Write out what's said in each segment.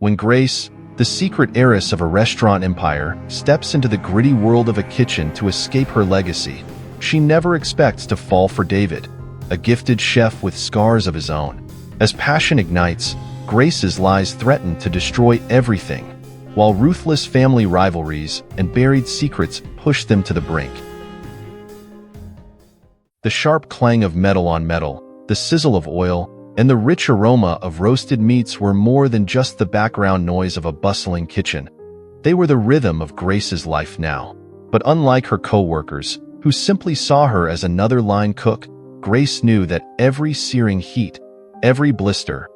When Grace, the secret heiress of a restaurant empire, steps into the gritty world of a kitchen to escape her legacy, she never expects to fall for David, a gifted chef with scars of his own. As passion ignites, Grace's lies threaten to destroy everything, while ruthless family rivalries and buried secrets push them to the brink. The sharp clang of metal on metal, the sizzle of oil, and the rich aroma of roasted meats were more than just the background noise of a bustling kitchen. They were the rhythm of Grace's life now. But unlike her co-workers, who simply saw her as another line cook, Grace knew that every searing heat, every blister,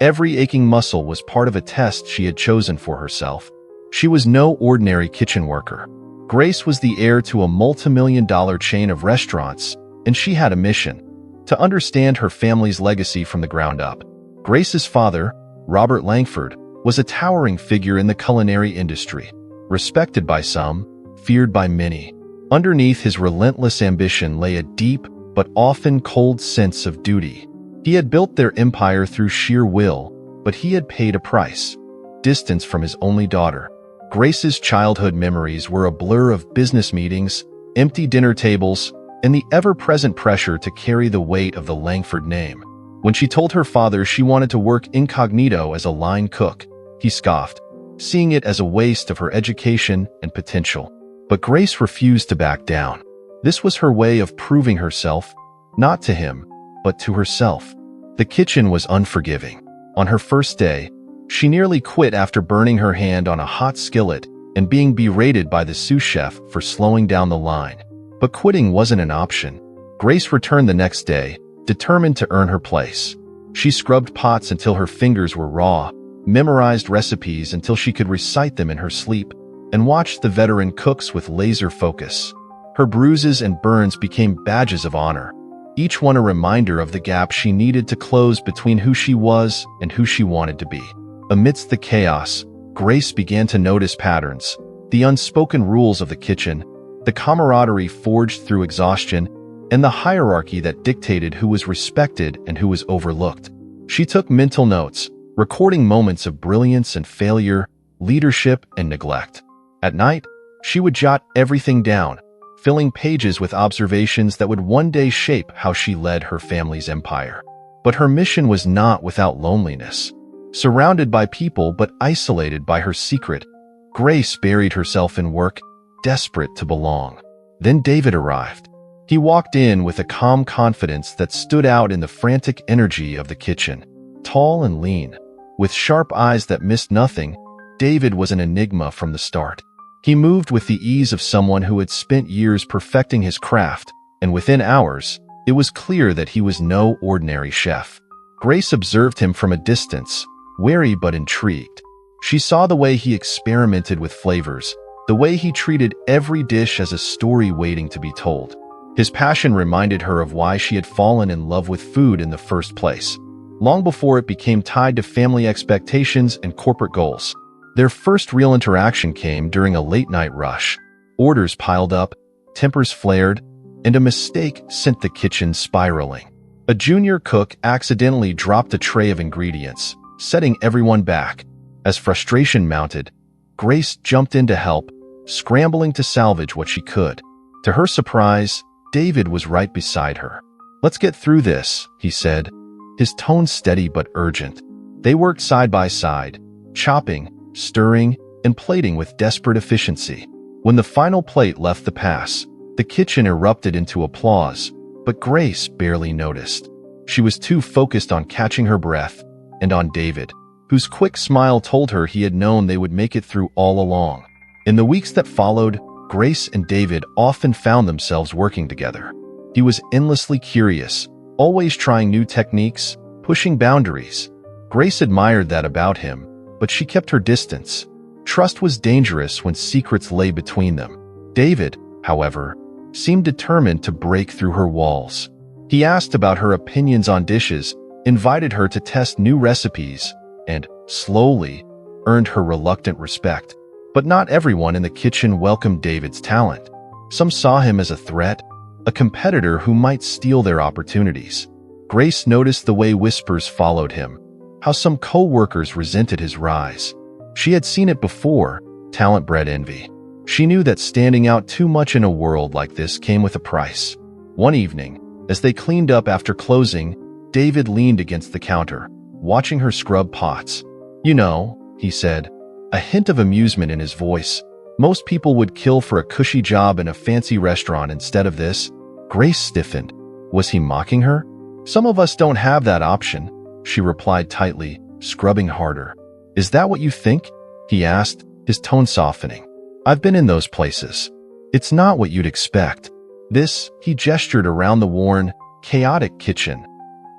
every aching muscle was part of a test she had chosen for herself. She was no ordinary kitchen worker. Grace was the heir to a multi-million-dollar chain of restaurants, and she had a mission: to understand her family's legacy from the ground up. Grace's father, Robert Langford, was a towering figure in the culinary industry, respected by some, feared by many. Underneath his relentless ambition lay a deep, but often cold sense of duty. He had built their empire through sheer will, but he had paid a price: distance from his only daughter. Grace's childhood memories were a blur of business meetings, empty dinner tables, and the ever-present pressure to carry the weight of the Langford name. When she told her father she wanted to work incognito as a line cook, he scoffed, seeing it as a waste of her education and potential. But Grace refused to back down. This was her way of proving herself, not to him, but to herself. The kitchen was unforgiving. On her first day, she nearly quit after burning her hand on a hot skillet and being berated by the sous chef for slowing down the line. But quitting wasn't an option. Grace returned the next day, determined to earn her place. She scrubbed pots until her fingers were raw, memorized recipes until she could recite them in her sleep, and watched the veteran cooks with laser focus. Her bruises and burns became badges of honor, each one a reminder of the gap she needed to close between who she was and who she wanted to be. Amidst the chaos, Grace began to notice patterns, the unspoken rules of the kitchen, the camaraderie forged through exhaustion, and the hierarchy that dictated who was respected and who was overlooked. She took mental notes, recording moments of brilliance and failure, leadership and neglect. At night, she would jot everything down, filling pages with observations that would one day shape how she led her family's empire. But her mission was not without loneliness. Surrounded by people but isolated by her secret, Grace buried herself in work, desperate to belong. Then David arrived. He walked in with a calm confidence that stood out in the frantic energy of the kitchen. Tall and lean, with sharp eyes that missed nothing, David was an enigma from the start. He moved with the ease of someone who had spent years perfecting his craft, and within hours, it was clear that he was no ordinary chef. Grace observed him from a distance, wary but intrigued. She saw the way he experimented with flavors, the way he treated every dish as a story waiting to be told. His passion reminded her of why she had fallen in love with food in the first place, long before it became tied to family expectations and corporate goals. Their first real interaction came during a late-night rush. Orders piled up, tempers flared, and a mistake sent the kitchen spiraling. A junior cook accidentally dropped a tray of ingredients, setting everyone back. As frustration mounted, Grace jumped in to help, scrambling to salvage what she could. To her surprise, David was right beside her. "Let's get through this," he said, his tone steady but urgent. They worked side by side, chopping, stirring, and plating with desperate efficiency. When the final plate left the pass, the kitchen erupted into applause, but Grace barely noticed. She was too focused on catching her breath and on David, whose quick smile told her he had known they would make it through all along. In the weeks that followed, Grace and David often found themselves working together. He was endlessly curious, always trying new techniques, pushing boundaries. Grace admired that about him, but she kept her distance. Trust was dangerous when secrets lay between them. David, however, seemed determined to break through her walls. He asked about her opinions on dishes, invited her to test new recipes, and, slowly, earned her reluctant respect. But not everyone in the kitchen welcomed David's talent. Some saw him as a threat, a competitor who might steal their opportunities. Grace noticed the way whispers followed him, how some co-workers resented his rise. She had seen it before, talent-bred envy. She knew that standing out too much in a world like this came with a price. One evening, as they cleaned up after closing, David leaned against the counter, watching her scrub pots. "You know," he said, a hint of amusement in his voice, "most people would kill for a cushy job in a fancy restaurant instead of this." Grace stiffened. Was he mocking her? "Some of us don't have that option," she replied tightly, scrubbing harder. "Is that what you think?" he asked, his tone softening. "I've been in those places. It's not what you'd expect. This," he gestured around the worn, chaotic kitchen.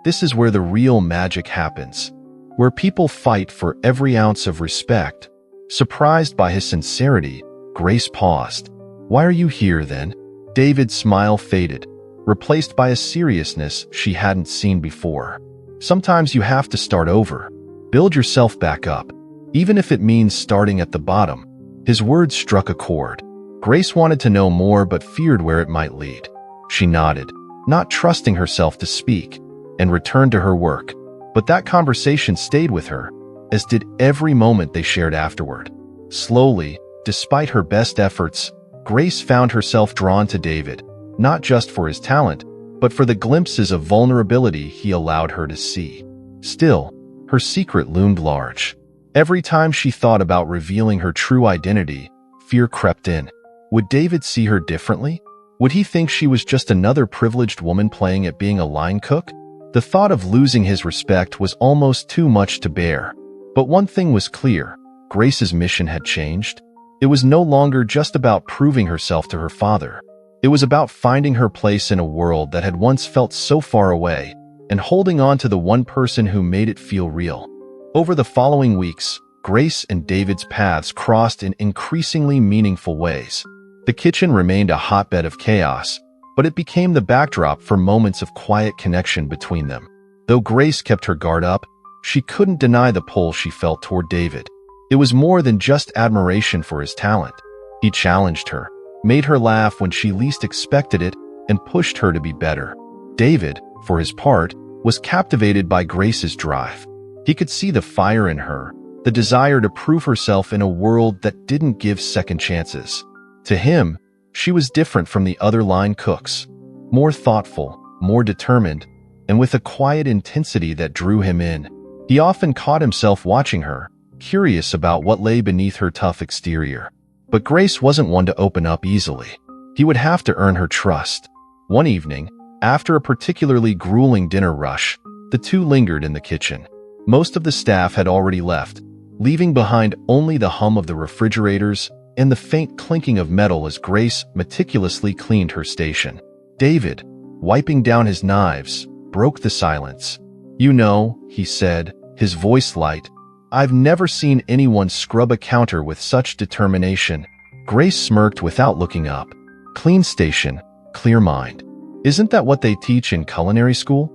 "This is where the real magic happens, where people fight for every ounce of respect." Surprised by his sincerity, Grace paused. "Why are you here, then?" David's smile faded, replaced by a seriousness she hadn't seen before. "Sometimes you have to start over. Build yourself back up, even if it means starting at the bottom." His words struck a chord. Grace wanted to know more but feared where it might lead. She nodded, not trusting herself to speak, and returned to her work. But that conversation stayed with her, as did every moment they shared afterward. Slowly, despite her best efforts, Grace found herself drawn to David, not just for his talent, but for the glimpses of vulnerability he allowed her to see. Still, her secret loomed large. Every time she thought about revealing her true identity, fear crept in. Would David see her differently? Would he think she was just another privileged woman playing at being a line cook? The thought of losing his respect was almost too much to bear. But one thing was clear: Grace's mission had changed. It was no longer just about proving herself to her father. It was about finding her place in a world that had once felt so far away, and holding on to the one person who made it feel real. Over the following weeks, Grace and David's paths crossed in increasingly meaningful ways. The kitchen remained a hotbed of chaos, but it became the backdrop for moments of quiet connection between them. Though Grace kept her guard up, she couldn't deny the pull she felt toward David. It was more than just admiration for his talent. He challenged her, made her laugh when she least expected it, and pushed her to be better. David, for his part, was captivated by Grace's drive. He could see the fire in her, the desire to prove herself in a world that didn't give second chances. To him, she was different from the other line cooks, more thoughtful, more determined, and with a quiet intensity that drew him in. He often caught himself watching her, curious about what lay beneath her tough exterior. But Grace wasn't one to open up easily. He would have to earn her trust. One evening, after a particularly grueling dinner rush, the two lingered in the kitchen. Most of the staff had already left, leaving behind only the hum of the refrigerators and the faint clinking of metal as Grace meticulously cleaned her station. David, wiping down his knives, broke the silence. "You know," he said, his voice light, "I've never seen anyone scrub a counter with such determination." Grace smirked without looking up. "Clean station, clear mind. Isn't that what they teach in culinary school?"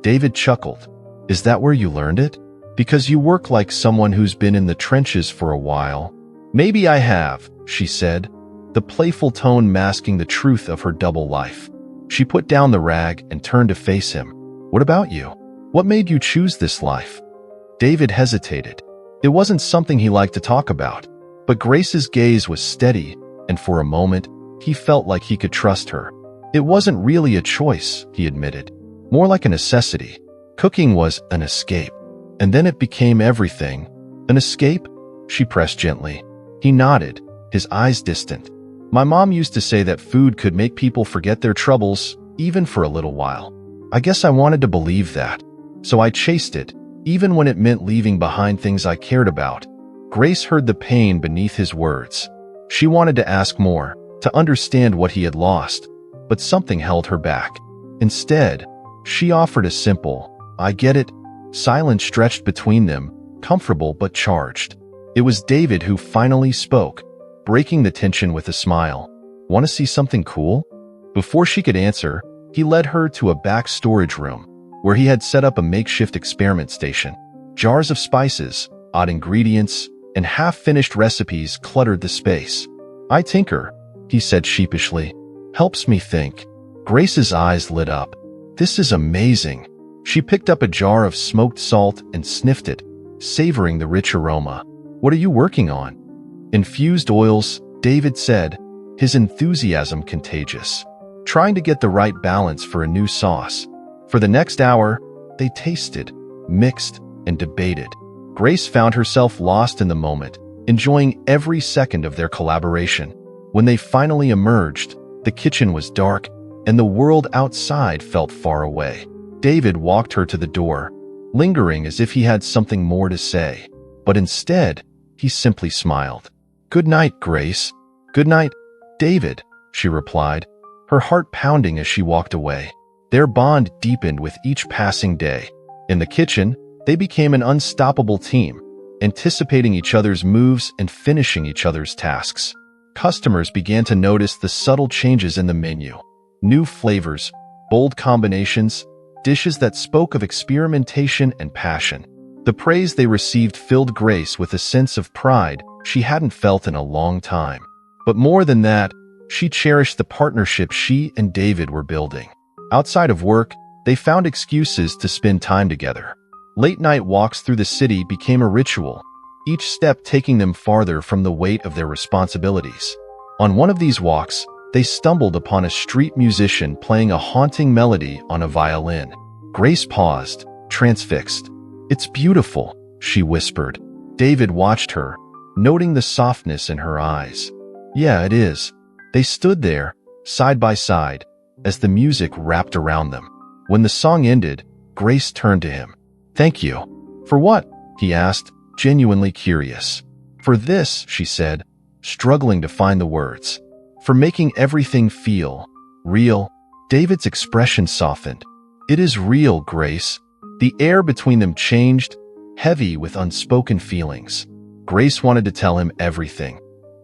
David chuckled. "Is that where you learned it? Because you work like someone who's been in the trenches for a while." "Maybe I have," she said, the playful tone masking the truth of her double life. She put down the rag and turned to face him. "What about you? What made you choose this life?" David hesitated. It wasn't something he liked to talk about, but Grace's gaze was steady, and for a moment, he felt like he could trust her. "It wasn't really a choice," he admitted, "more like a necessity. Cooking was an escape. And then it became everything." "An escape?" she pressed gently. He nodded, his eyes distant. "My mom used to say that food could make people forget their troubles, even for a little while. I guess I wanted to believe that. So I chased it, even when it meant leaving behind things I cared about." Grace heard the pain beneath his words. She wanted to ask more, to understand what he had lost, but something held her back. Instead, she offered a simple, "I get it." Silence stretched between them, comfortable but charged. It was David who finally spoke, breaking the tension with a smile. "Want to see something cool?" Before she could answer, he led her to a back storage room, where he had set up a makeshift experiment station. Jars of spices, odd ingredients, and half-finished recipes cluttered the space. "I tinker," he said sheepishly. "Helps me think." Grace's eyes lit up. "This is amazing. She picked up a jar of smoked salt and sniffed it, savoring the rich aroma. "What are you working on?" "Infused oils," David said, his enthusiasm contagious. "Trying to get the right balance for a new sauce." For the next hour, they tasted, mixed, and debated. Grace found herself lost in the moment, enjoying every second of their collaboration. When they finally emerged, the kitchen was dark, and the world outside felt far away. David walked her to the door, lingering as if he had something more to say. But instead, he simply smiled. "Good night, Grace." "Good night, David," she replied, her heart pounding as she walked away. Their bond deepened with each passing day. In the kitchen, they became an unstoppable team, anticipating each other's moves and finishing each other's tasks. Customers began to notice the subtle changes in the menu. New flavors, bold combinations, dishes that spoke of experimentation and passion. The praise they received filled Grace with a sense of pride she hadn't felt in a long time. But more than that, she cherished the partnership she and David were building. Outside of work, they found excuses to spend time together. Late-night walks through the city became a ritual, each step taking them farther from the weight of their responsibilities. On one of these walks, they stumbled upon a street musician playing a haunting melody on a violin. Grace paused, transfixed. "It's beautiful," she whispered. David watched her, noting the softness in her eyes. "Yeah, it is." They stood there, side by side, as the music wrapped around them. When the song ended, Grace turned to him. "Thank you." "For what?" he asked, genuinely curious. "For this," she said, struggling to find the words. "For making everything feel real." David's expression softened. "It is real, Grace." The air between them changed, heavy with unspoken feelings. Grace wanted to tell him everything.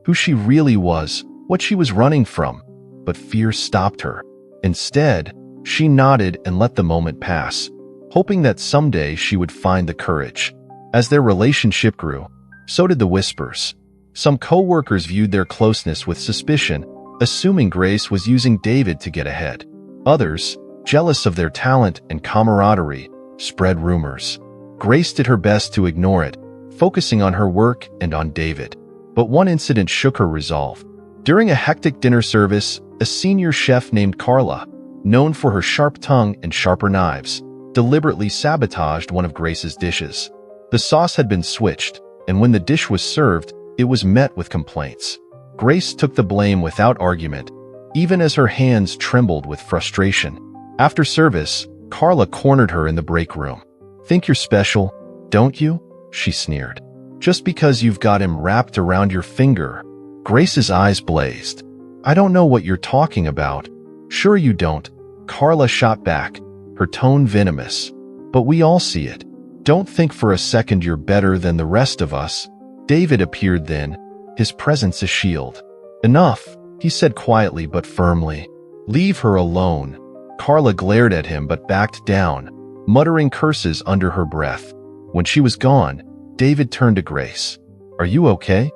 Who she really was, what she was running from, but fear stopped her. Instead, she nodded and let the moment pass, hoping that someday she would find the courage. As their relationship grew, so did the whispers. Some co-workers viewed their closeness with suspicion, assuming Grace was using David to get ahead. Others, jealous of their talent and camaraderie, spread rumors. Grace did her best to ignore it, focusing on her work and on David. But one incident shook her resolve. During a hectic dinner service, a senior chef named Carla, known for her sharp tongue and sharper knives, deliberately sabotaged one of Grace's dishes. The sauce had been switched, and when the dish was served, it was met with complaints. Grace took the blame without argument, even as her hands trembled with frustration. After service, Carla cornered her in the break room. "Think you're special, don't you?" she sneered. "Just because you've got him wrapped around your finger." Grace's eyes blazed. "I don't know what you're talking about." "Sure you don't," Carla shot back, her tone venomous. "But we all see it. Don't think for a second you're better than the rest of us." David appeared then, his presence a shield. "Enough," he said quietly but firmly. "Leave her alone." Carla glared at him but backed down, muttering curses under her breath. When she was gone, David turned to Grace. "Are you okay?"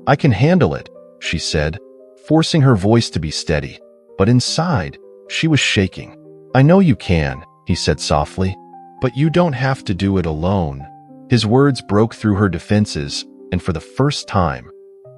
"I can handle it," she said, forcing her voice to be steady. But inside, she was shaking. "I know you can," he said softly, "but you don't have to do it alone." His words broke through her defenses, and for the first time,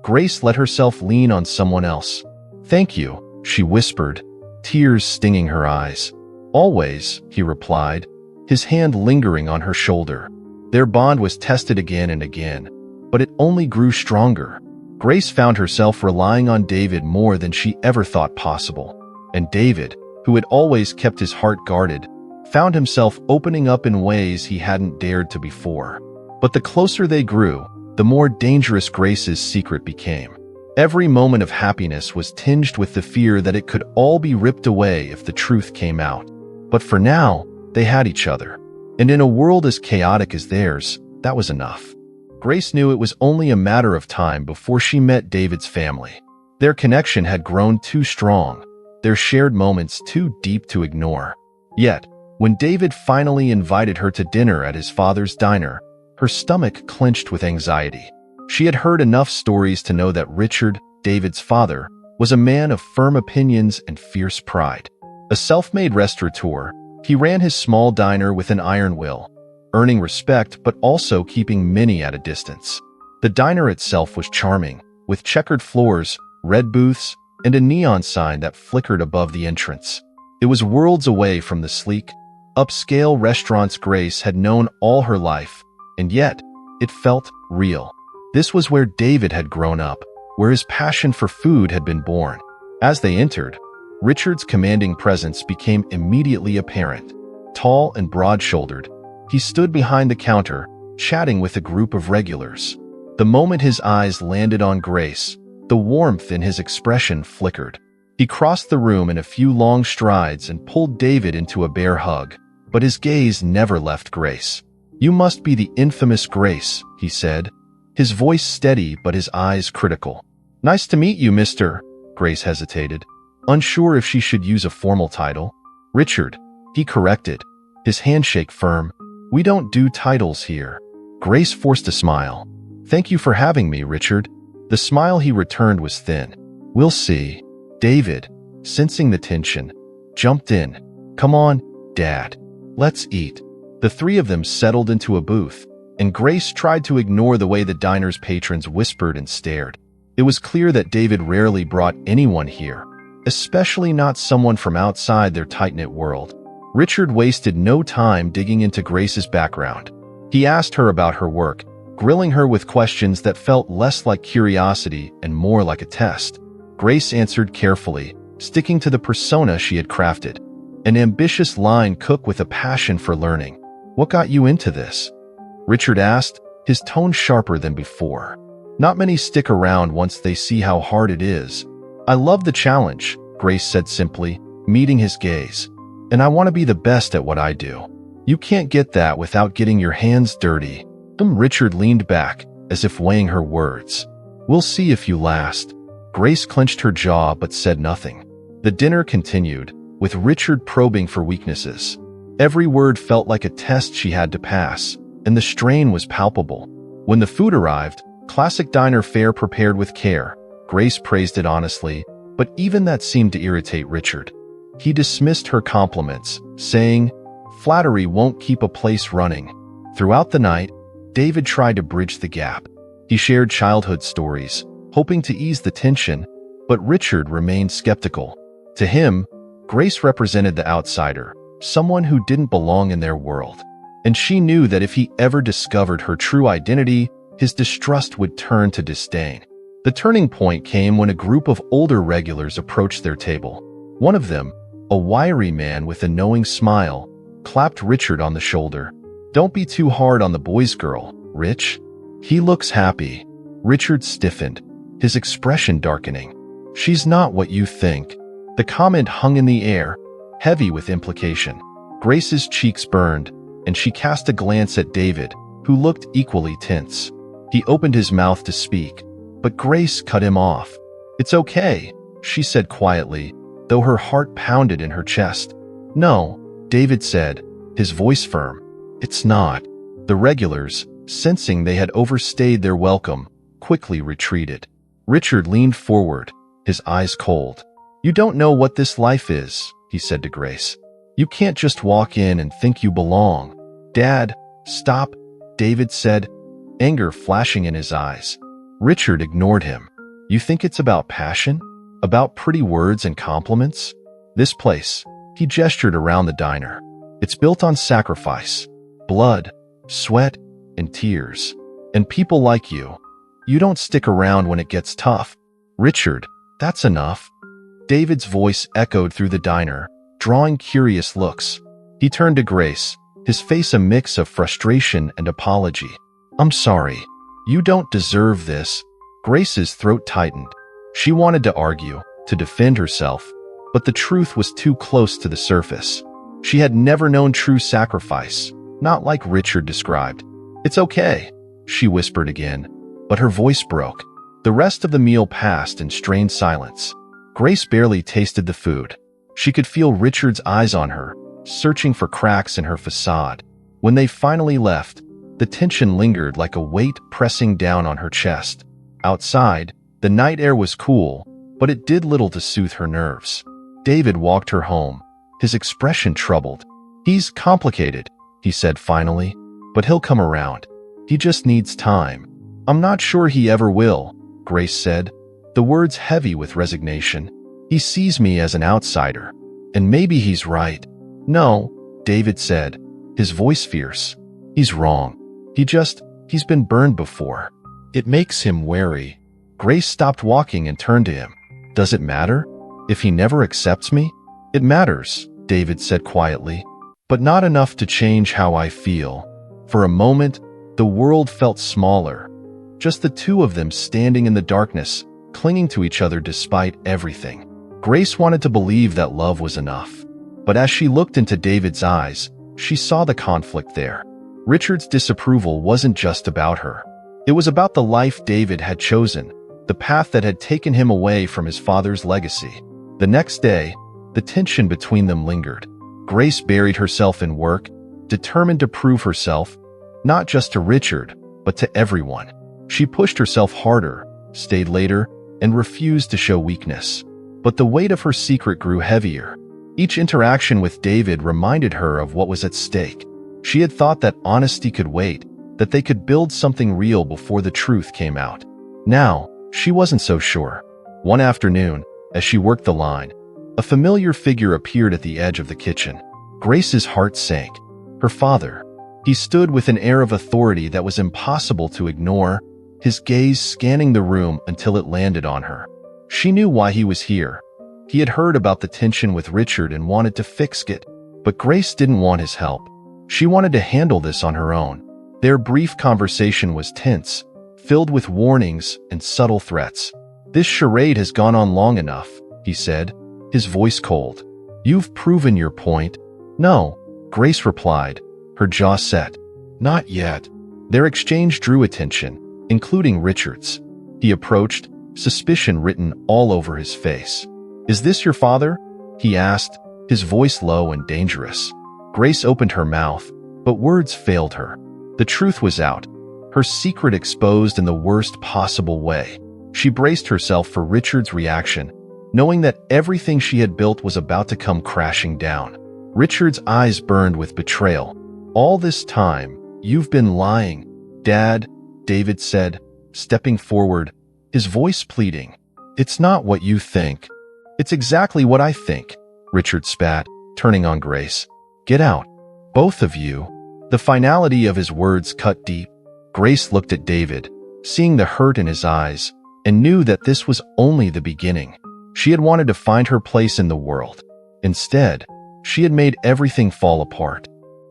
Grace let herself lean on someone else. "Thank you," she whispered, tears stinging her eyes. "Always," he replied, his hand lingering on her shoulder. Their bond was tested again and again, but it only grew stronger. Grace found herself relying on David more than she ever thought possible. And David, who had always kept his heart guarded, found himself opening up in ways he hadn't dared to before. But the closer they grew, the more dangerous Grace's secret became. Every moment of happiness was tinged with the fear that it could all be ripped away if the truth came out. But for now, they had each other. And in a world as chaotic as theirs, that was enough. Grace knew it was only a matter of time before she met David's family. Their connection had grown too strong, their shared moments too deep to ignore. Yet, when David finally invited her to dinner at his father's diner, her stomach clenched with anxiety. She had heard enough stories to know that Richard, David's father, was a man of firm opinions and fierce pride. A self-made restaurateur, He ran his small diner with an iron will, earning respect but also keeping many at a distance. The diner itself was charming, with checkered floors, red booths, and a neon sign that flickered above the entrance. It was worlds away from the sleek, upscale restaurants Grace had known all her life, and yet, it felt real. This was where David had grown up, where his passion for food had been born. As they entered, Richard's commanding presence became immediately apparent. Tall and broad-shouldered, he stood behind the counter, chatting with a group of regulars. The moment his eyes landed on Grace, the warmth in his expression flickered. He crossed the room in a few long strides and pulled David into a bear hug, but his gaze never left Grace. "You must be the infamous Grace," he said, his voice steady but his eyes critical. "Nice to meet you, mister." Grace hesitated, unsure if she should use a formal title. "Richard," he corrected, his handshake firm. "We don't do titles here." Grace forced a smile. "Thank you for having me, Richard." The smile he returned was thin. "We'll see." David, sensing the tension, jumped in. "Come on, Dad. Let's eat." The three of them settled into a booth, and Grace tried to ignore the way the diner's patrons whispered and stared. It was clear that David rarely brought anyone here, especially not someone from outside their tight-knit world. Richard wasted no time digging into Grace's background. He asked her about her work, grilling her with questions that felt less like curiosity and more like a test. Grace answered carefully, sticking to the persona she had crafted. An ambitious line cook with a passion for learning. "What got you into this?" Richard asked, his tone sharper than before. "Not many stick around once they see how hard it is." "I love the challenge," Grace said simply, meeting his gaze. "And I want to be the best at what I do. You can't get that without getting your hands dirty." Richard leaned back, as if weighing her words. "We'll see if you last." Grace clenched her jaw but said nothing. The dinner continued, with Richard probing for weaknesses. Every word felt like a test she had to pass, and the strain was palpable. When the food arrived, classic diner fare prepared with care, Grace praised it honestly, but even that seemed to irritate Richard. He dismissed her compliments, saying, "Flattery won't keep a place running." Throughout the night, David tried to bridge the gap. He shared childhood stories, hoping to ease the tension, but Richard remained skeptical. To him, Grace represented the outsider, someone who didn't belong in their world. And she knew that if he ever discovered her true identity, his distrust would turn to disdain. The turning point came when a group of older regulars approached their table. One of them, a wiry man with a knowing smile, clapped Richard on the shoulder. "Don't be too hard on the boy's girl, Rich. He looks happy." Richard stiffened, his expression darkening. "She's not what you think." The comment hung in the air, heavy with implication. Grace's cheeks burned, and she cast a glance at David, who looked equally tense. He opened his mouth to speak, but Grace cut him off. "It's okay," she said quietly, though her heart pounded in her chest. "No," David said, his voice firm. "It's not." The regulars, sensing they had overstayed their welcome, quickly retreated. Richard leaned forward, his eyes cold. "You don't know what this life is," he said to Grace. "You can't just walk in and think you belong." "Dad, stop," David said, anger flashing in his eyes. Richard ignored him. "You think it's about passion? About pretty words and compliments? This place," he gestured around the diner, "it's built on sacrifice, blood, sweat, and tears. And people like you. You don't stick around when it gets tough." "Richard, that's enough." David's voice echoed through the diner, drawing curious looks. He turned to Grace, his face a mix of frustration and apology. "I'm sorry. You don't deserve this." Grace's throat tightened. She wanted to argue, to defend herself, but the truth was too close to the surface. She had never known true sacrifice, not like Richard described. "It's okay," she whispered again, but her voice broke. The rest of the meal passed in strained silence. Grace barely tasted the food. She could feel Richard's eyes on her, searching for cracks in her facade. When they finally left, the tension lingered like a weight pressing down on her chest. Outside, the night air was cool, but it did little to soothe her nerves. David walked her home, his expression troubled. "He's complicated," he said finally, "but he'll come around. He just needs time." "I'm not sure he ever will," Grace said, the words heavy with resignation. "He sees me as an outsider. And maybe he's right." "No," David said, his voice fierce. "He's wrong. He's been burned before. It makes him wary." Grace stopped walking and turned to him. "Does it matter? If he never accepts me?" "It matters," David said quietly, "but not enough to change how I feel." For a moment, the world felt smaller. Just the two of them standing in the darkness, clinging to each other despite everything. Grace wanted to believe that love was enough. But as she looked into David's eyes, she saw the conflict there. Richard's disapproval wasn't just about her. It was about the life David had chosen, the path that had taken him away from his father's legacy. The next day, the tension between them lingered. Grace buried herself in work, determined to prove herself, not just to Richard, but to everyone. She pushed herself harder, stayed later, and refused to show weakness. But the weight of her secret grew heavier. Each interaction with David reminded her of what was at stake. She had thought that honesty could wait, that they could build something real before the truth came out. Now, she wasn't so sure. One afternoon, as she worked the line, a familiar figure appeared at the edge of the kitchen. Grace's heart sank. Her father. He stood with an air of authority that was impossible to ignore, his gaze scanning the room until it landed on her. She knew why he was here. He had heard about the tension with Richard and wanted to fix it, but Grace didn't want his help. She wanted to handle this on her own. Their brief conversation was tense, filled with warnings and subtle threats. "This charade has gone on long enough," he said, his voice cold. "You've proven your point." "No," Grace replied, her jaw set. "Not yet." Their exchange drew attention, including Richard's. He approached, suspicion written all over his face. "Is this your father?" he asked, his voice low and dangerous. Grace opened her mouth, but words failed her. The truth was out, her secret exposed in the worst possible way. She braced herself for Richard's reaction, knowing that everything she had built was about to come crashing down. Richard's eyes burned with betrayal. "All this time, you've been lying, Dad," David said, stepping forward, his voice pleading. "It's not what you think." "It's exactly what I think," Richard spat, turning on Grace. "Get out. Both of you." The finality of his words cut deep. Grace looked at David, seeing the hurt in his eyes, and knew that this was only the beginning. She had wanted to find her place in the world. Instead, she had made everything fall apart.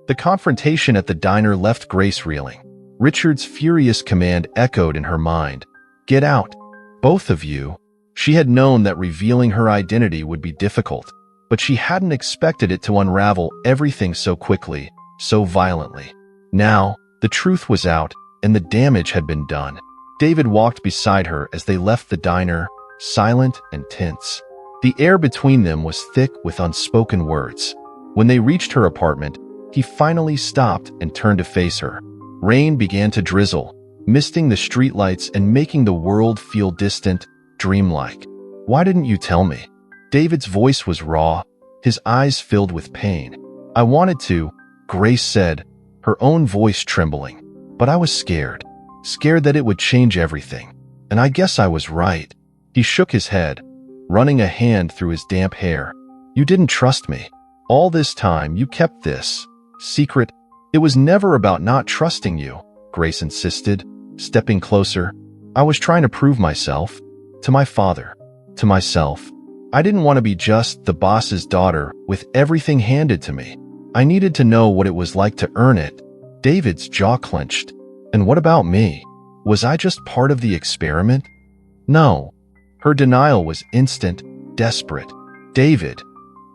The confrontation at the diner left Grace reeling. Richard's furious command echoed in her mind. "Get out. Both of you." She had known that revealing her identity would be difficult, but she hadn't expected it to unravel everything so quickly, so violently. Now, the truth was out, and the damage had been done. David walked beside her as they left the diner, silent and tense. The air between them was thick with unspoken words. When they reached her apartment, he finally stopped and turned to face her. Rain began to drizzle, misting the streetlights and making the world feel distant, dreamlike. "Why didn't you tell me?" David's voice was raw, his eyes filled with pain. "I wanted to," Grace said, her own voice trembling. "But I was scared. Scared that it would change everything. And I guess I was right." He shook his head, running a hand through his damp hair. "You didn't trust me. All this time you kept this secret." "It was never about not trusting you," Grace insisted, stepping closer. "I was trying to prove myself. To my father. To myself. I didn't want to be just the boss's daughter with everything handed to me. I needed to know what it was like to earn it." David's jaw clenched. "And what about me? Was I just part of the experiment?" "No." Her denial was instant, desperate. "David,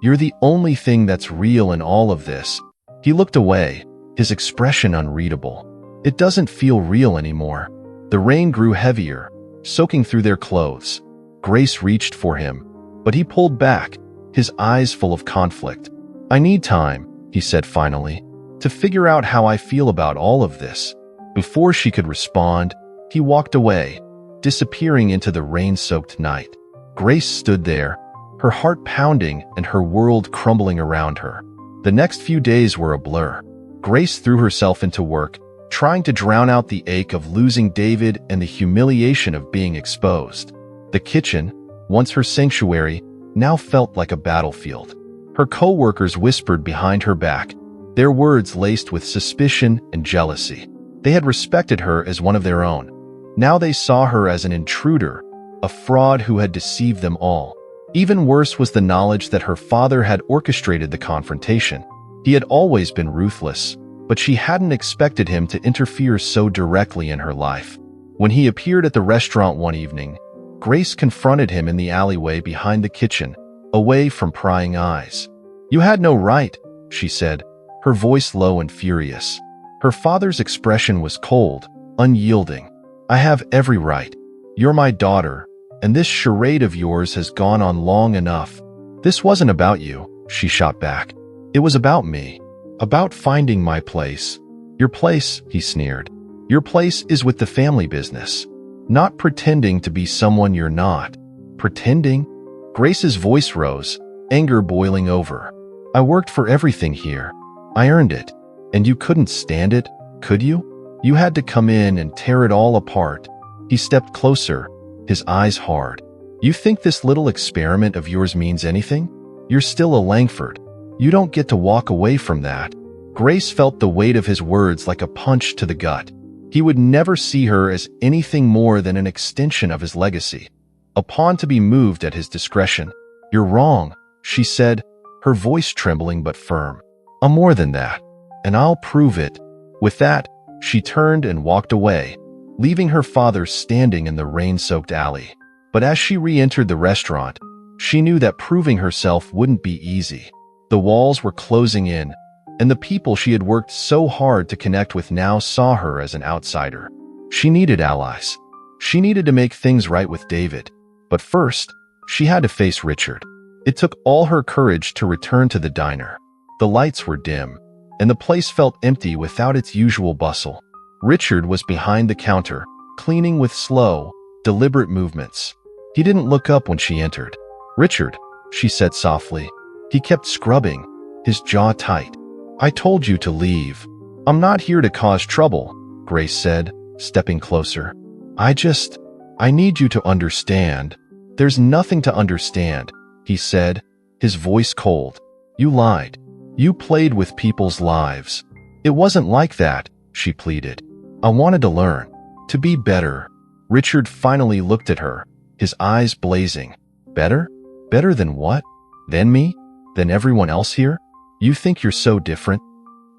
you're the only thing that's real in all of this." He looked away, his expression unreadable. "It doesn't feel real anymore." The rain grew heavier, soaking through their clothes. Grace reached for him, but he pulled back, his eyes full of conflict. "I need time," he said finally, "to figure out how I feel about all of this." Before she could respond, he walked away, disappearing into the rain-soaked night. Grace stood there, her heart pounding and her world crumbling around her. The next few days were a blur. Grace threw herself into work, trying to drown out the ache of losing David and the humiliation of being exposed. The kitchen, once her sanctuary, now felt like a battlefield. Her co-workers whispered behind her back, their words laced with suspicion and jealousy. They had respected her as one of their own. Now they saw her as an intruder, a fraud who had deceived them all. Even worse was the knowledge that her father had orchestrated the confrontation. He had always been ruthless, but she hadn't expected him to interfere so directly in her life. When he appeared at the restaurant one evening, Grace confronted him in the alleyway behind the kitchen, away from prying eyes. "You had no right," she said, her voice low and furious. Her father's expression was cold, unyielding. "I have every right. You're my daughter, and this charade of yours has gone on long enough." "This wasn't about you," she shot back. "It was about me. About finding my place." "Your place," he sneered. "Your place is with the family business. Not pretending to be someone you're not." "Pretending?" Grace's voice rose, anger boiling over. "I worked for everything here. I earned it. And you couldn't stand it, could you? You had to come in and tear it all apart." He stepped closer, his eyes hard. "You think this little experiment of yours means anything? You're still a Langford. You don't get to walk away from that." Grace felt the weight of his words like a punch to the gut. He would never see her as anything more than an extension of his legacy, a pawn to be moved at his discretion. "You're wrong," she said, her voice trembling but firm. "I'm more than that, and I'll prove it." With that, she turned and walked away, leaving her father standing in the rain-soaked alley. But as she re-entered the restaurant, she knew that proving herself wouldn't be easy. The walls were closing in, and the people she had worked so hard to connect with now saw her as an outsider. She needed allies. She needed to make things right with David. But first, she had to face Richard. It took all her courage to return to the diner. The lights were dim, and the place felt empty without its usual bustle. Richard was behind the counter, cleaning with slow, deliberate movements. He didn't look up when she entered. "Richard," she said softly. He kept scrubbing, his jaw tight. "I told you to leave." "I'm not here to cause trouble," Grace said, stepping closer. I need you to understand." "There's nothing to understand," he said, his voice cold. "You lied. You played with people's lives." "It wasn't like that," she pleaded. "I wanted to learn, to be better." Richard finally looked at her, his eyes blazing. "Better? Better than what? Than me? Than everyone else here? You think you're so different?"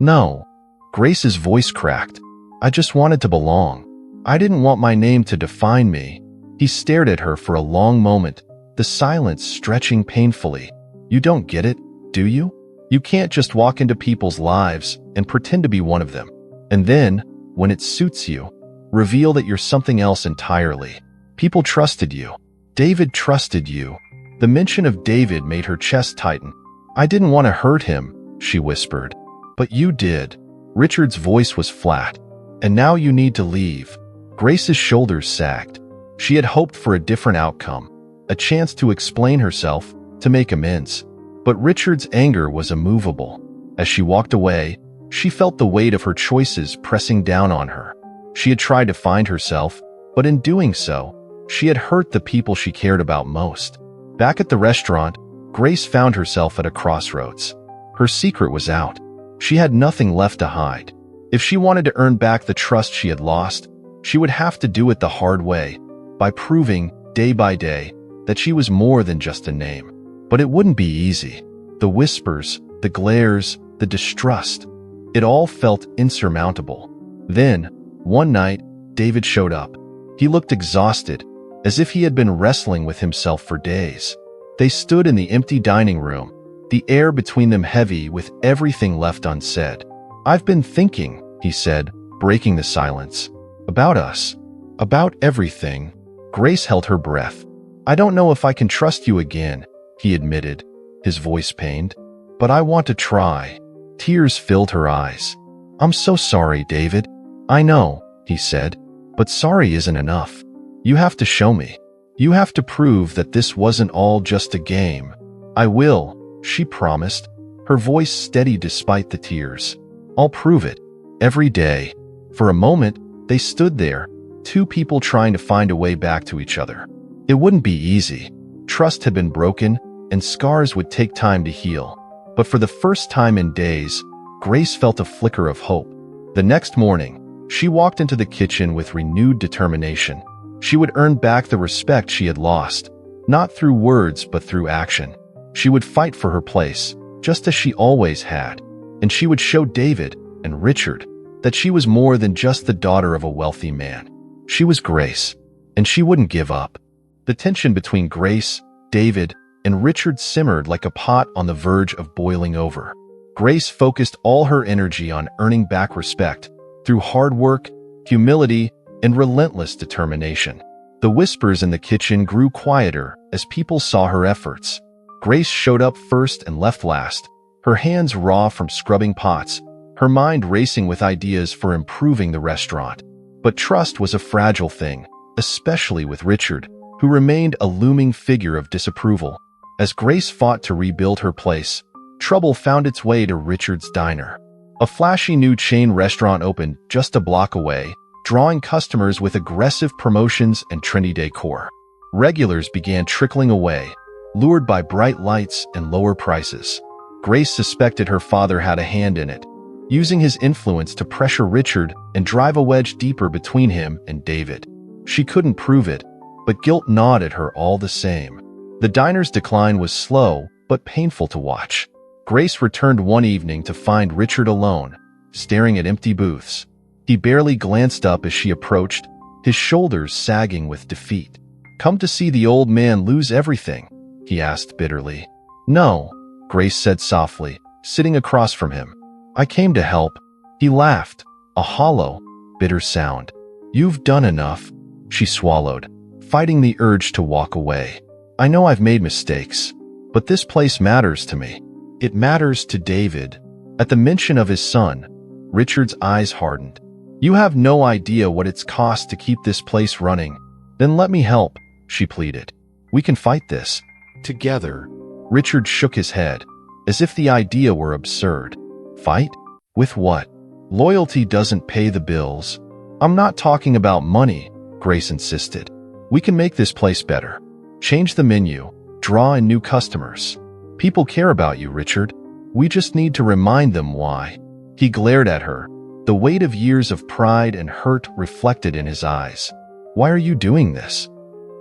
"No." Grace's voice cracked. "I just wanted to belong. I didn't want my name to define me." He stared at her for a long moment, the silence stretching painfully. "You don't get it, do you? You can't just walk into people's lives and pretend to be one of them. And then, when it suits you, reveal that you're something else entirely. People trusted you. David trusted you." The mention of David made her chest tighten. "I didn't want to hurt him," she whispered. "But you did." Richard's voice was flat. "And now you need to leave." Grace's shoulders sagged. She had hoped for a different outcome, a chance to explain herself, to make amends. But Richard's anger was immovable. As she walked away, she felt the weight of her choices pressing down on her. She had tried to find herself, but in doing so, she had hurt the people she cared about most. Back at the restaurant, Grace found herself at a crossroads. Her secret was out. She had nothing left to hide. If she wanted to earn back the trust she had lost, she would have to do it the hard way, by proving, day by day, that she was more than just a name. But it wouldn't be easy. The whispers, the glares, the distrust, it all felt insurmountable. Then, one night, David showed up. He looked exhausted, as if he had been wrestling with himself for days. They stood in the empty dining room, the air between them heavy with everything left unsaid. "I've been thinking," he said, breaking the silence. "About us. About everything." Grace held her breath. "I don't know if I can trust you again," he admitted, his voice pained. "But I want to try." Tears filled her eyes. "I'm so sorry, David." "I know," he said, "but sorry isn't enough. You have to show me. You have to prove that this wasn't all just a game." "I will," she promised, her voice steady despite the tears. "I'll prove it. Every day." For a moment, they stood there, two people trying to find a way back to each other. It wouldn't be easy. Trust had been broken, and scars would take time to heal. But for the first time in days, Grace felt a flicker of hope. The next morning, she walked into the kitchen with renewed determination. She would earn back the respect she had lost, not through words but through action. She would fight for her place, just as she always had, and she would show David and Richard that she was more than just the daughter of a wealthy man. She was Grace, and she wouldn't give up. The tension between Grace, David, and Richard simmered like a pot on the verge of boiling over. Grace focused all her energy on earning back respect through hard work, humility, and relentless determination. The whispers in the kitchen grew quieter as people saw her efforts. Grace showed up first and left last, her hands raw from scrubbing pots, her mind racing with ideas for improving the restaurant. But trust was a fragile thing, especially with Richard, who remained a looming figure of disapproval. As Grace fought to rebuild her place, trouble found its way to Richard's diner. A flashy new chain restaurant opened just a block away, drawing customers with aggressive promotions and trendy decor. Regulars began trickling away, lured by bright lights and lower prices. Grace suspected her father had a hand in it, using his influence to pressure Richard and drive a wedge deeper between him and David. She couldn't prove it, but guilt gnawed at her all the same. The diner's decline was slow but painful to watch. Grace returned one evening to find Richard alone, staring at empty booths. He barely glanced up as she approached, his shoulders sagging with defeat. "Come to see the old man lose everything?" he asked bitterly. "No," Grace said softly, sitting across from him. "I came to help." He laughed, a hollow, bitter sound. "You've done enough," she swallowed, fighting the urge to walk away. "I know I've made mistakes, but this place matters to me. It matters to David." At the mention of his son, Richard's eyes hardened. "You have no idea what it's cost to keep this place running." "Then let me help," she pleaded. "We can fight this together." Richard shook his head, as if the idea were absurd. "Fight? With what? Loyalty doesn't pay the bills." "I'm not talking about money," Grace insisted. "We can make this place better. Change the menu, draw in new customers. People care about you, Richard. We just need to remind them why." He glared at her, the weight of years of pride and hurt reflected in his eyes. "Why are you doing this?"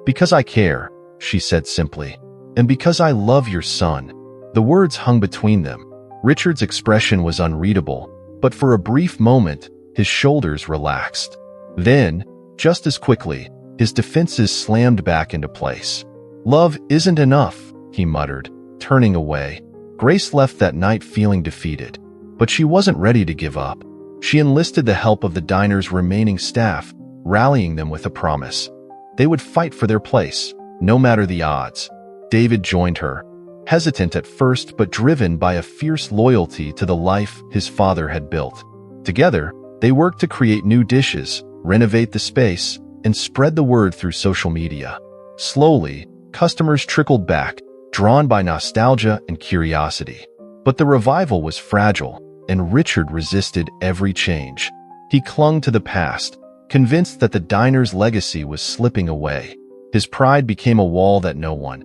"Because I care," she said simply. "And because I love your son." The words hung between them. Richard's expression was unreadable, but for a brief moment, his shoulders relaxed. Then, just as quickly, his defenses slammed back into place. "Love isn't enough," he muttered, turning away. Grace left that night feeling defeated, but she wasn't ready to give up. She enlisted the help of the diner's remaining staff, rallying them with a promise. They would fight for their place, no matter the odds. David joined her, hesitant at first but driven by a fierce loyalty to the life his father had built. Together, they worked to create new dishes, renovate the space, and spread the word through social media. Slowly, customers trickled back, drawn by nostalgia and curiosity. But the revival was fragile, and Richard resisted every change. He clung to the past, convinced that the diner's legacy was slipping away. His pride became a wall that no one,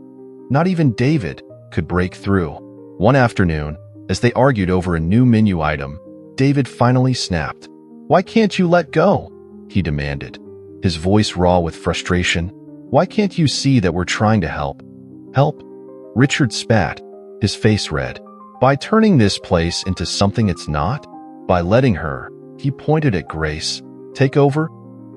not even David, could break through. One afternoon, as they argued over a new menu item, David finally snapped. "Why can't you let go?" he demanded, his voice raw with frustration. "Why can't you see that we're trying to help?" "Help?" Richard spat, his face red. "By turning this place into something it's not? By letting her," he pointed at Grace, "take over?"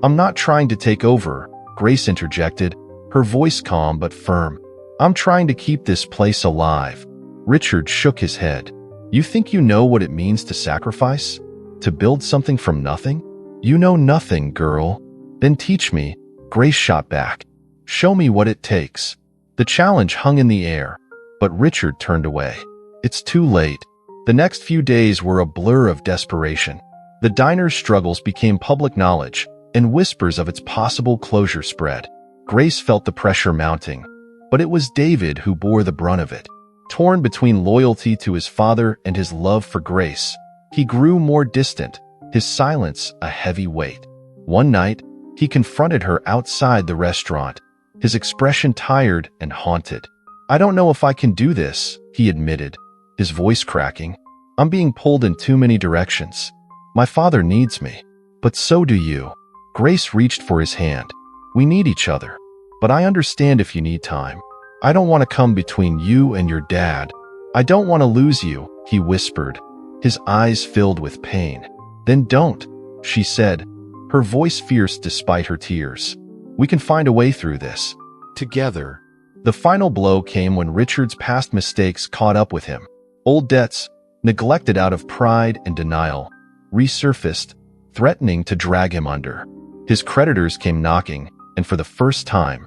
"I'm not trying to take over," Grace interjected, her voice calm but firm. "I'm trying to keep this place alive." Richard shook his head. "You think you know what it means to sacrifice? To build something from nothing? You know nothing, girl." "Then teach me," Grace shot back. "Show me what it takes." The challenge hung in the air, but Richard turned away. It's too late. The next few days were a blur of desperation. The diner's struggles became public knowledge, and whispers of its possible closure spread. Grace felt the pressure mounting, but it was David who bore the brunt of it. Torn between loyalty to his father and his love for Grace, he grew more distant, his silence a heavy weight. One night, he confronted her outside the restaurant, his expression tired and haunted. "I don't know if I can do this," he admitted, his voice cracking. "I'm being pulled in too many directions. My father needs me, but so do you." Grace reached for his hand. "We need each other, but I understand if you need time. I don't want to come between you and your dad. I don't want to lose you," he whispered, his eyes filled with pain. "Then don't," she said, her voice fierce despite her tears. "We can find a way through this. Together." The final blow came when Richard's past mistakes caught up with him. Old debts, neglected out of pride and denial, resurfaced, threatening to drag him under. His creditors came knocking, and for the first time,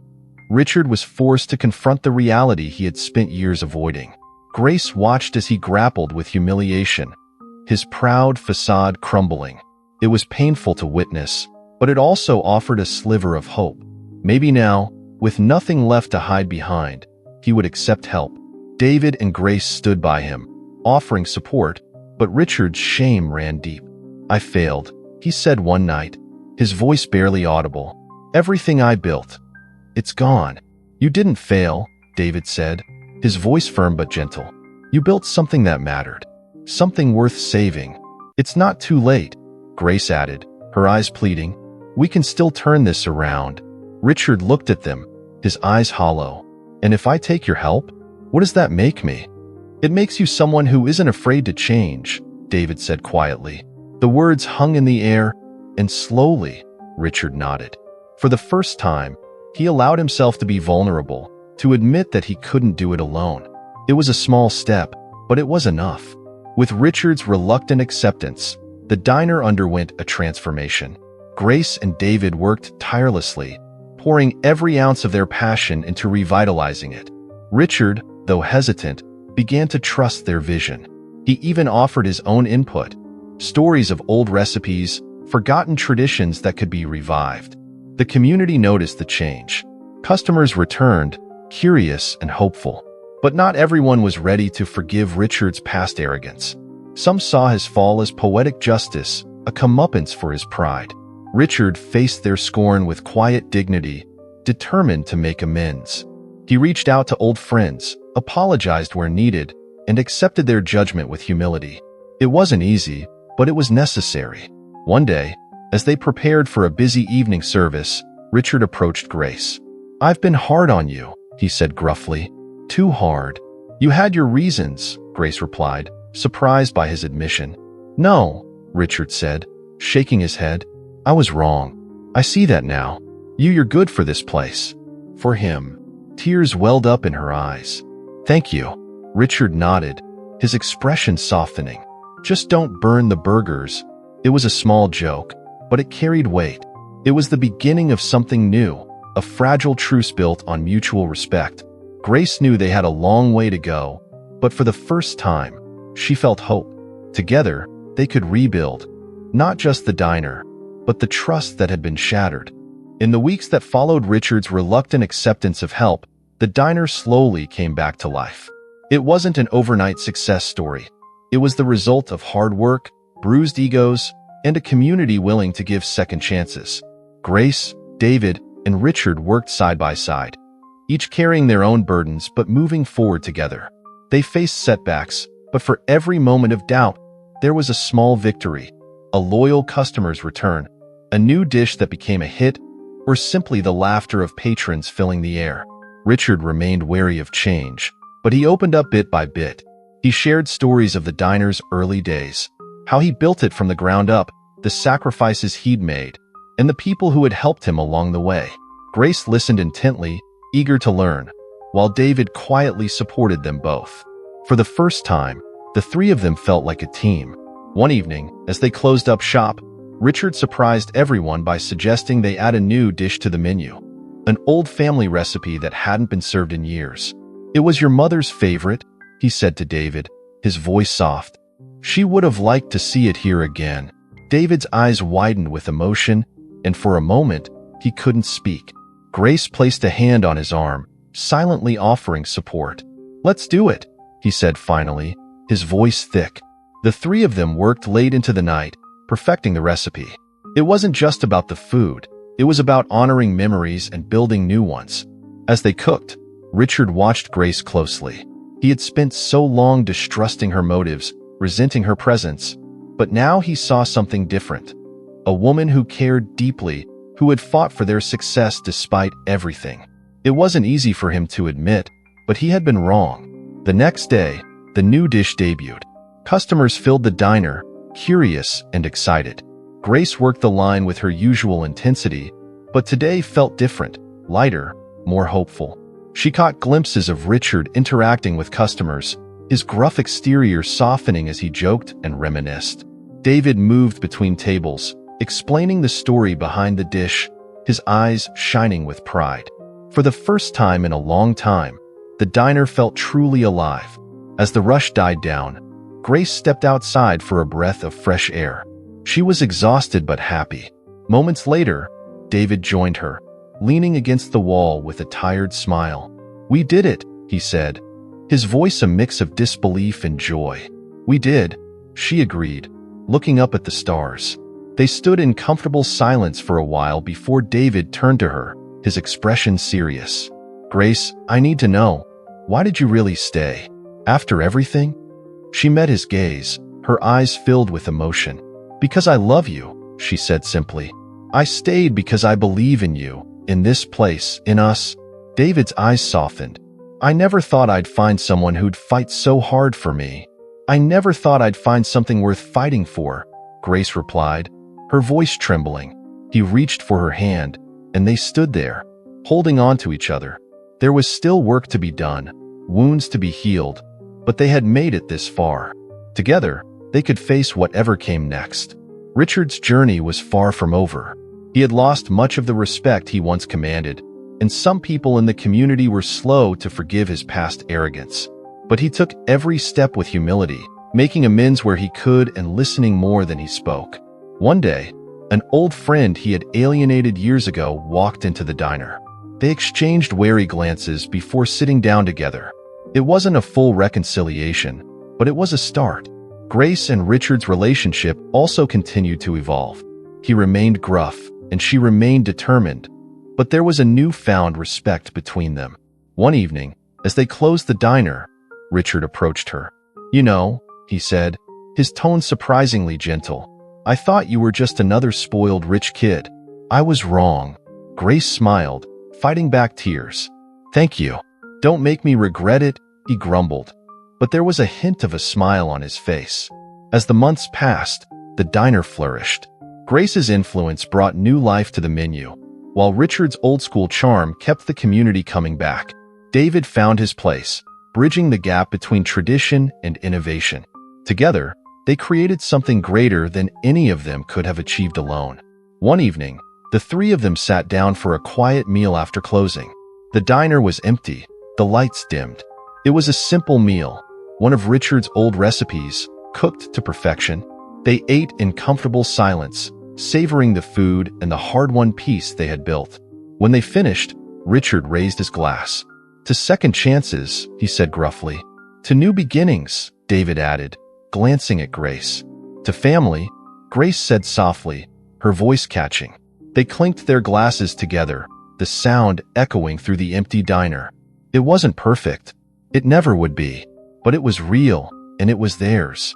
Richard was forced to confront the reality he had spent years avoiding. Grace watched as he grappled with humiliation, his proud facade crumbling. It was painful to witness, but it also offered a sliver of hope. Maybe now, with nothing left to hide behind, he would accept help. David and Grace stood by him, offering support, but Richard's shame ran deep. "I failed," he said one night, his voice barely audible. "Everything I built, it's gone." "You didn't fail," David said, his voice firm but gentle. "You built something that mattered, something worth saving." "It's not too late," Grace added, her eyes pleading. "We can still turn this around." Richard looked at them, his eyes hollow. "And if I take your help, what does that make me?" "It makes you someone who isn't afraid to change," David said quietly. The words hung in the air, and slowly, Richard nodded. For the first time, he allowed himself to be vulnerable, to admit that he couldn't do it alone. It was a small step, but it was enough. With Richard's reluctant acceptance, the diner underwent a transformation. Grace and David worked tirelessly, pouring every ounce of their passion into revitalizing it. Richard, though hesitant, began to trust their vision. He even offered his own input, stories of old recipes, forgotten traditions that could be revived. The community noticed the change. Customers returned, curious and hopeful. But not everyone was ready to forgive Richard's past arrogance. Some saw his fall as poetic justice, a comeuppance for his pride. Richard faced their scorn with quiet dignity, determined to make amends. He reached out to old friends, apologized where needed, and accepted their judgment with humility. It wasn't easy, but it was necessary. One day, as they prepared for a busy evening service, Richard approached Grace. "I've been hard on you," he said gruffly. "Too hard." "You had your reasons," Grace replied, surprised by his admission. "No," Richard said, shaking his head. "I was wrong. I see that now. You're good for this place." For him. Tears welled up in her eyes. "Thank you." Richard nodded, his expression softening. "Just don't burn the burgers." It was a small joke, but it carried weight. It was the beginning of something new, a fragile truce built on mutual respect. Grace knew they had a long way to go, but for the first time, she felt hope. Together, they could rebuild, not just the diner, but the trust that had been shattered. In the weeks that followed Richard's reluctant acceptance of help, the diner slowly came back to life. It wasn't an overnight success story. It was the result of hard work, bruised egos, and a community willing to give second chances. Grace, David, and Richard worked side by side, each carrying their own burdens but moving forward together. They faced setbacks, but for every moment of doubt, there was a small victory, a loyal customer's return, a new dish that became a hit, or simply the laughter of patrons filling the air. Richard remained wary of change, but he opened up bit by bit. He shared stories of the diner's early days, how he built it from the ground up, the sacrifices he'd made, and the people who had helped him along the way. Grace listened intently, eager to learn, while David quietly supported them both. For the first time, the three of them felt like a team. One evening, as they closed up shop, Richard surprised everyone by suggesting they add a new dish to the menu, an old family recipe that hadn't been served in years. "It was your mother's favorite," he said to David, his voice soft. "She would have liked to see it here again." David's eyes widened with emotion, and for a moment, he couldn't speak. Grace placed a hand on his arm, silently offering support. "Let's do it," he said finally, his voice thick. The three of them worked late into the night, perfecting the recipe. It wasn't just about the food. It was about honoring memories and building new ones. As they cooked, Richard watched Grace closely. He had spent so long distrusting her motives, resenting her presence, but now he saw something different. A woman who cared deeply, who had fought for their success despite everything. It wasn't easy for him to admit, but he had been wrong. The next day, the new dish debuted. Customers filled the diner, curious and excited. Grace worked the line with her usual intensity, but today felt different, lighter, more hopeful. She caught glimpses of Richard interacting with customers, his gruff exterior softening as he joked and reminisced. David moved between tables, explaining the story behind the dish, his eyes shining with pride. For the first time in a long time, the diner felt truly alive. As the rush died down, Grace stepped outside for a breath of fresh air. She was exhausted but happy. Moments later, David joined her, leaning against the wall with a tired smile. "We did it," he said, his voice a mix of disbelief and joy. "We did," she agreed, looking up at the stars. They stood in comfortable silence for a while before David turned to her, his expression serious. "Grace, I need to know, why did you really stay? After everything?" She met his gaze, her eyes filled with emotion. "Because I love you," she said simply. "I stayed because I believe in you, in this place, in us." David's eyes softened. "I never thought I'd find someone who'd fight so hard for me. I never thought I'd find something worth fighting for," Grace replied, her voice trembling. He reached for her hand, and they stood there, holding on to each other. There was still work to be done, wounds to be healed, but they had made it this far. Together, they could face whatever came next. Richard's journey was far from over. He had lost much of the respect he once commanded, and some people in the community were slow to forgive his past arrogance. But he took every step with humility, making amends where he could and listening more than he spoke. One day, an old friend he had alienated years ago walked into the diner. They exchanged wary glances before sitting down together. It wasn't a full reconciliation, but it was a start. Grace and Richard's relationship also continued to evolve. He remained gruff, and she remained determined, but there was a newfound respect between them. One evening, as they closed the diner, Richard approached her. "You know," he said, his tone surprisingly gentle, "I thought you were just another spoiled rich kid. I was wrong." Grace smiled, fighting back tears. "Thank you. Don't make me regret it," he grumbled, but there was a hint of a smile on his face. As the months passed, the diner flourished. Grace's influence brought new life to the menu, while Richard's old-school charm kept the community coming back. David found his place, bridging the gap between tradition and innovation. Together, they created something greater than any of them could have achieved alone. One evening, the three of them sat down for a quiet meal after closing. The diner was empty, the lights dimmed. It was a simple meal, one of Richard's old recipes, cooked to perfection. They ate in comfortable silence, savoring the food and the hard-won peace they had built. When they finished, Richard raised his glass. "To second chances," he said gruffly. "To new beginnings," David added, glancing at Grace. "To family," Grace said softly, her voice catching. They clinked their glasses together, the sound echoing through the empty diner. It wasn't perfect. It never would be. But it was real, and it was theirs.